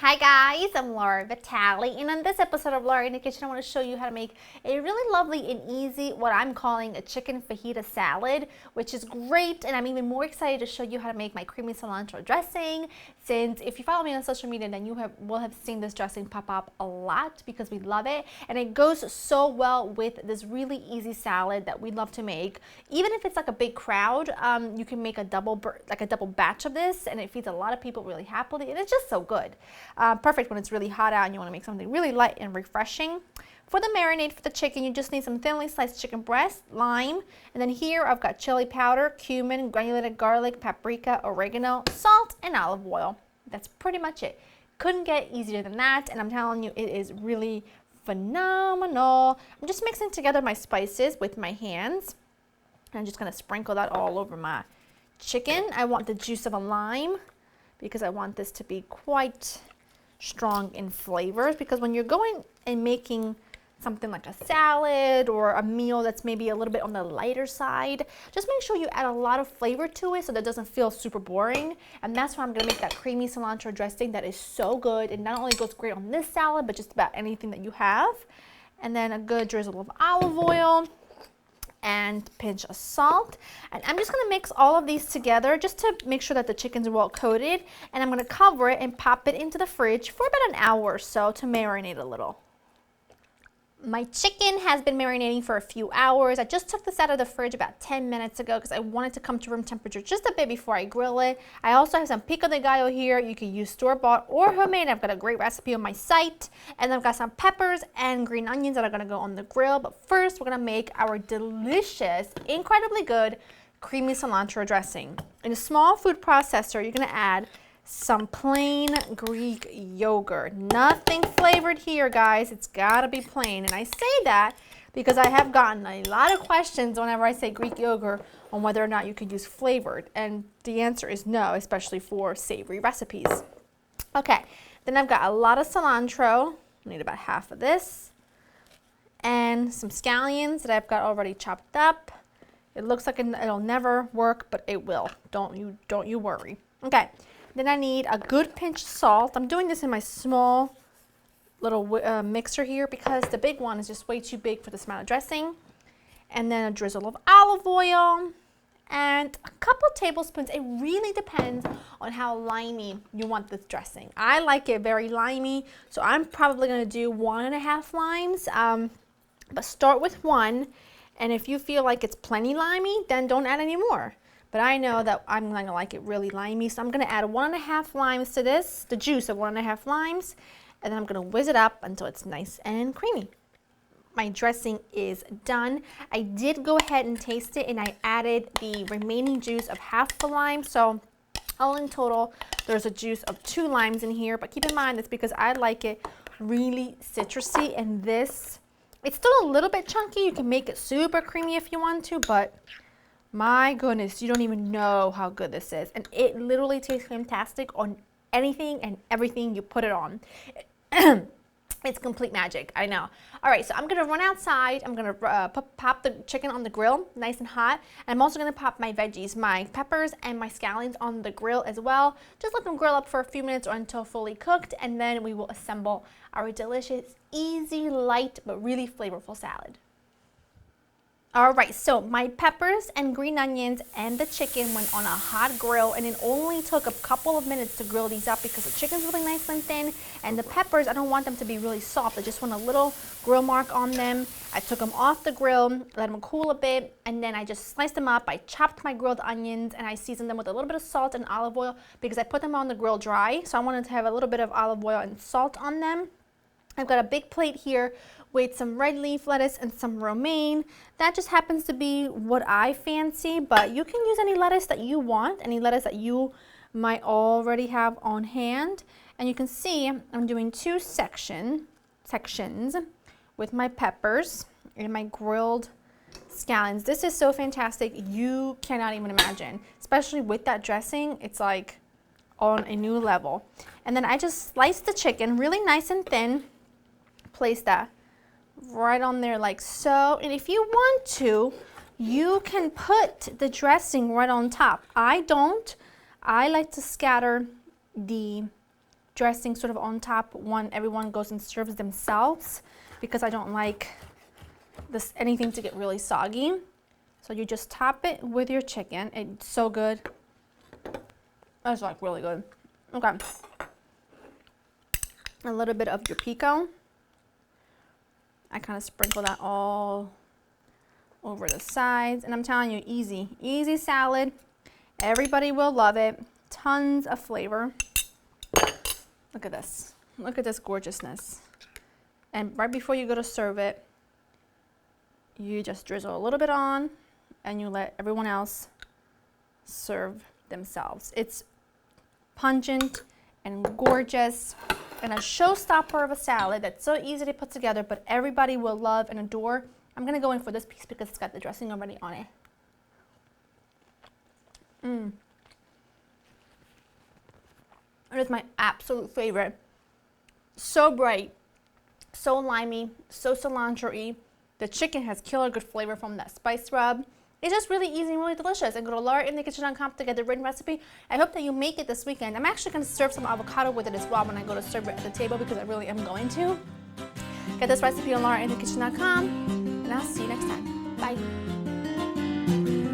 Hi guys, I'm Laura Vitale, and on this episode of Laura in the Kitchen, I want to show you how to make a really lovely and easy, what I'm calling a chicken fajita salad, which is great, and I'm even more excited to show you how to make my creamy cilantro dressing, since if you follow me on social media, then you will have seen this dressing pop up a lot because we love it, and it goes so well with this really easy salad that we love to make. Even if it's like a big crowd, you can make a double batch of this, and it feeds a lot of people really happily, and it's just so good. Perfect when it's really hot out and you want to make something really light and refreshing. For the marinade for the chicken, you just need some thinly sliced chicken breast, lime, and then here I've got chili powder, cumin, granulated garlic, paprika, oregano, salt, and olive oil. That's pretty much it. Couldn't get easier than that, and I'm telling you, it is really phenomenal. I'm just mixing together my spices with my hands. I'm just going to sprinkle that all over my chicken. I want the juice of a lime because I want this to be quite strong in flavors, because when you're going and making something like a salad or a meal that's maybe a little bit on the lighter side, just make sure you add a lot of flavor to it so that it doesn't feel super boring. And that's why I'm going to make that creamy cilantro dressing that is so good. It not only goes great on this salad, but just about anything that you have. And then a good drizzle of olive oil and pinch of salt, and I'm just going to mix all of these together just to make sure that the chicken's well coated, and I'm going to cover it and pop it into the fridge for about an hour or so to marinate a little. My chicken has been marinating for a few hours. I just took this out of the fridge about 10 minutes ago because I wanted to come to room temperature just a bit before I grill it. I also have some pico de gallo here. You can use store-bought or homemade. I've got a great recipe on my site. And I've got some peppers and green onions that are going to go on the grill. But first, we're going to make our delicious, incredibly good creamy cilantro dressing. In a small food processor, you're going to add some plain Greek yogurt. Nothing flavored here, guys. It's gotta be plain. And I say that because I have gotten a lot of questions whenever I say Greek yogurt on whether or not you could use flavored. And the answer is no, especially for savory recipes. Okay, then I've got a lot of cilantro. I need about half of this. And some scallions that I've got already chopped up. It looks like it'll never work, but it will. Don't you worry. Okay. Then I need a good pinch of salt. I'm doing this in my small little mixer here because the big one is just way too big for this amount of dressing. And then a drizzle of olive oil and a couple tablespoons. It really depends on how limey you want this dressing. I like it very limey, so I'm probably going to do 1.5 limes. But start with 1, and if you feel like it's plenty limey, then don't add any more. But I know that I'm going to like it really limey, so I'm going to add 1.5 limes to this, the juice of 1.5 limes, and then I'm going to whiz it up until it's nice and creamy. My dressing is done. I did go ahead and taste it, and I added the remaining juice of half a lime, so all in total, there's a juice of 2 limes in here, but keep in mind it's because I like it really citrusy, and this, it's still a little bit chunky. You can make it super creamy if you want to, but my goodness, you don't even know how good this is. And it literally tastes fantastic on anything and everything you put it on. It's complete magic, I know. All right, so I'm going to run outside. I'm going to pop the chicken on the grill, nice and hot. And I'm also going to pop my veggies, my peppers and my scallions on the grill as well. Just let them grill up for a few minutes or until fully cooked. And then we will assemble our delicious, easy, light, but really flavorful salad. All right, so my peppers and green onions and the chicken went on a hot grill, and it only took a couple of minutes to grill these up because the chicken's really nice and thin, and the peppers, I don't want them to be really soft. I just want a little grill mark on them. I took them off the grill, let them cool a bit, and then I just sliced them up. I chopped my grilled onions, and I seasoned them with a little bit of salt and olive oil because I put them on the grill dry, so I wanted to have a little bit of olive oil and salt on them. I've got a big plate here with some red leaf lettuce and some romaine. That just happens to be what I fancy, but you can use any lettuce that you want, any lettuce that you might already have on hand. And you can see I'm doing 2 sections with my peppers and my grilled scallions. This is so fantastic, you cannot even imagine. Especially with that dressing, it's like on a new level. And then I just sliced the chicken really nice and thin. Place that right on there like so, and if you want to, you can put the dressing right on top. I don't. I like to scatter the dressing sort of on top when everyone goes and serves themselves, because I don't like anything to get really soggy. So you just top it with your chicken. It's so good. That's like really good. Okay. A little bit of your pico. I kind of sprinkle that all over the sides. And I'm telling you, easy salad. Everybody will love it. Tons of flavor. Look at this. Look at this gorgeousness. And right before you go to serve it, you just drizzle a little bit on and you let everyone else serve themselves. It's pungent and gorgeous and a showstopper of a salad that's so easy to put together, but everybody will love and adore. I'm gonna go in for this piece because it's got the dressing already on it. It is my absolute favorite. So bright, so limey, so cilantro-y. The chicken has killer good flavor from that spice rub. It's just really easy and really delicious. And go to laurainthekitchen.com to get the written recipe. I hope that you make it this weekend. I'm actually going to serve some avocado with it as well when I go to serve it at the table, because I really am going to. Get this recipe on laurainthekitchen.com, and I'll see you next time. Bye.